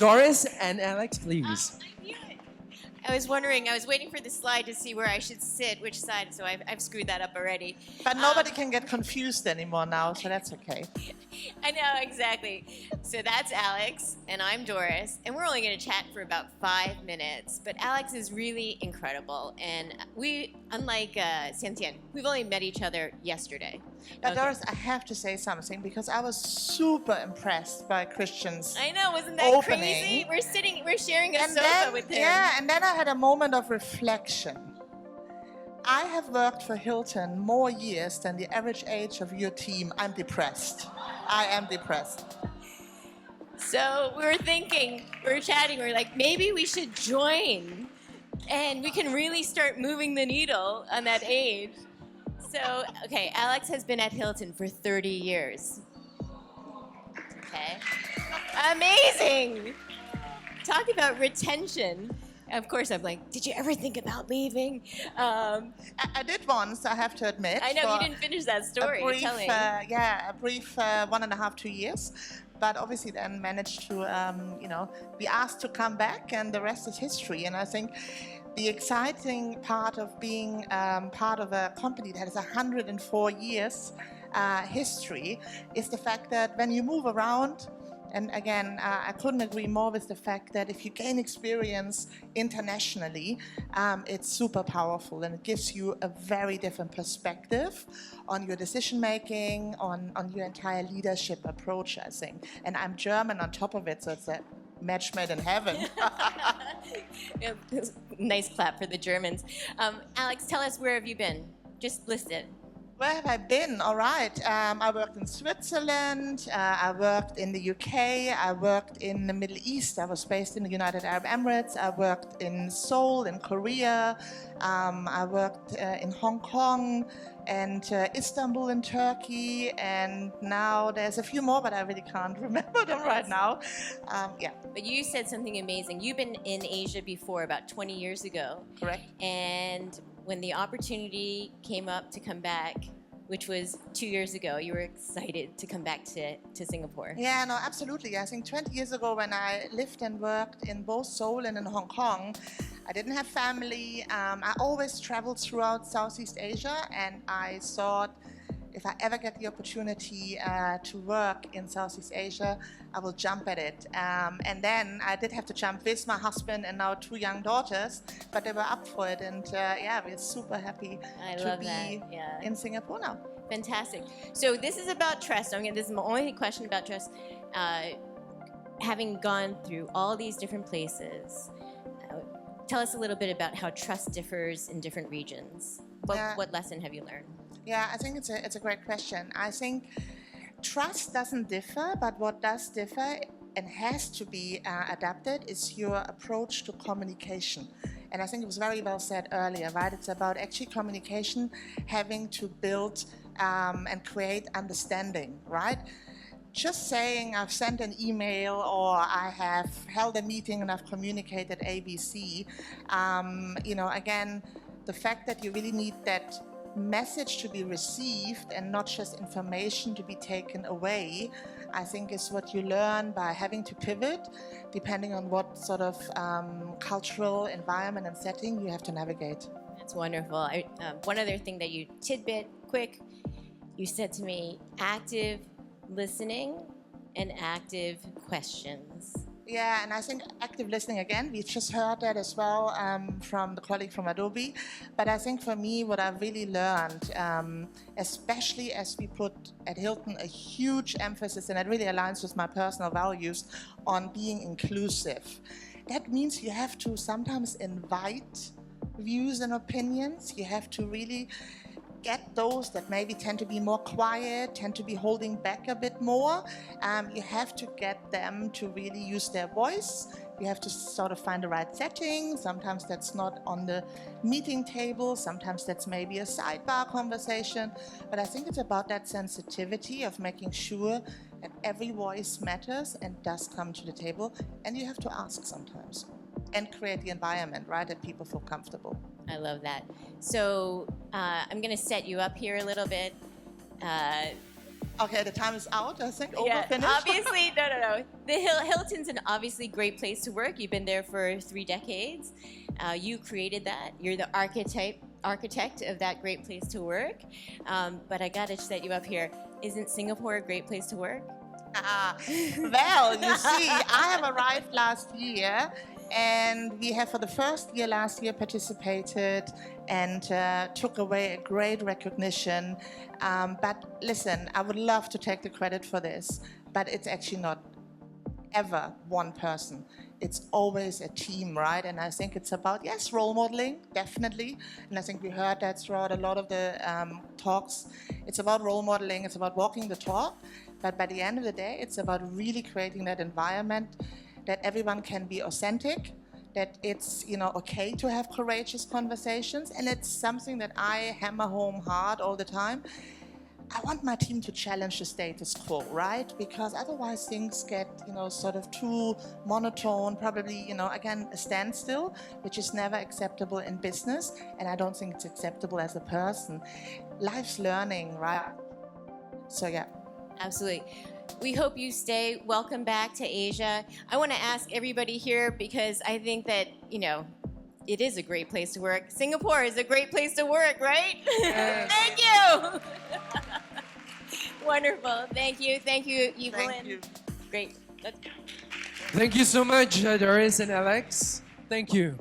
Doris and Alex, please. I knew it. I was waiting for the slide to see where I should sit, which side, so I've screwed that up already. But nobody can get confused anymore now, so that's okay. I know, exactly. So that's Alex, and I'm Doris, and we're only going to chat for about 5 minutes. But Alex is really incredible, and we, unlike Xiantian, we've only met each other yesterday. But Doris, I have to say something because I was super impressed by Christian's I know, wasn't that opening. crazy? We're sharing a sofa with him. Yeah, and then I had a moment of reflection. I have worked for Hilton more years than the average age of your team. I'm depressed. I am depressed. So we were chatting, we were like, maybe we should join and we can really start moving the needle on that age. So, okay, Alex has been at Hilton for 30 years. Okay. Amazing! Talk about retention. Of course, I'm like, did you ever think about leaving? I did once, I have to admit. I know, you didn't finish that story. A brief, Tell me. a brief 1.5, 2 years. But obviously then managed to, be asked to come back, and the rest is history. And I think the exciting part of being part of a company that has 104 years history is the fact that when you move around, and again, I couldn't agree more with the fact that if you gain experience internationally, it's super powerful, and it gives you a very different perspective on your decision making, on your entire leadership approach, I think. And I'm German on top of it, so it's a match made in heaven. Yeah, nice clap for the Germans. Alex, tell us, where have you been? Just list it. Where have I been? All right. I worked in Switzerland. I worked in the UK. I worked in the Middle East. I was based in the United Arab Emirates. I worked in Seoul, in Korea. I worked in Hong Kong and Istanbul in Turkey. And now there's a few more, but I really can't remember them right now. Yeah. But you said something amazing. You've been in Asia before, about 20 years ago. Correct. And when the opportunity came up to come back, which was 2 years ago, you were excited to come back to Singapore. Yeah, no, absolutely. I think 20 years ago when I lived and worked in both Seoul and in Hong Kong, I didn't have family. I always traveled throughout Southeast Asia, and I thought, if I ever get the opportunity to work in Southeast Asia, I will jump at it. And then I did have to jump with my husband and now 2 young daughters, but they were up for it. And we're super happy to be in Singapore now. Fantastic. So this is about trust. This is my only question about trust. Having gone through all these different places, tell us a little bit about how trust differs in different regions. What lesson have you learned? Yeah, I think it's a great question. I think trust doesn't differ, but what does differ and has to be adapted is your approach to communication. And I think it was very well said earlier, right? It's about actually communication having to build and create understanding, right? Just saying I've sent an email or I have held a meeting and I've communicated ABC, again, the fact that you really need that message to be received and not just information to be taken away, I think is what you learn by having to pivot depending on what sort of cultural environment and setting you have to navigate. That's wonderful. One other thing that you tidbit, quick, you said to me, active listening and active questions. Yeah, and I think active listening, again, we just heard that as well from the colleague from Adobe. But I think for me, what I've really learned, especially as we put at Hilton a huge emphasis, and it really aligns with my personal values, on being inclusive. That means you have to sometimes invite views and opinions. You have to really get those that maybe tend to be more quiet, tend to be holding back a bit more. You have to get them to really use their voice. You have to sort of find the right setting. Sometimes that's not on the meeting table. Sometimes that's maybe a sidebar conversation. But I think it's about that sensitivity of making sure that every voice matters and does come to the table. And you have to ask sometimes and create the environment, right, that people feel comfortable. I love that. So I'm going to set you up here a little bit. Okay, the time is out, I think. Yeah, Over, finished? obviously, no. The Hilton's an obviously great place to work. You've been there for 3 decades. You created that. You're the architect of that great place to work. But I gotta set you up here. Isn't Singapore a great place to work? Well, you see, I have arrived last year, and we have for the first year last year participated and took away a great recognition. But listen, I would love to take the credit for this, but it's actually not ever one person. It's always a team, right? And I think it's about, yes, role modeling, definitely. And I think we heard that throughout a lot of the talks. It's about role modeling, it's about walking the talk. But by the end of the day, it's about really creating that environment that everyone can be authentic, that it's, okay to have courageous conversations. And it's something that I hammer home hard all the time. I want my team to challenge the status quo, right? Because otherwise things get, sort of too monotone, probably, again, a standstill, which is never acceptable in business. And I don't think it's acceptable as a person. Life's learning, right? So, yeah. Absolutely. We hope you stay. Welcome back to Asia. I want to ask everybody here because I think that, it is a great place to work. Singapore is a great place to work, right? Yes. Thank you. Wonderful. Thank you, Evelyn. Thank you. Great. Let's go. Thank you so much, Doris and Alex. Thank you.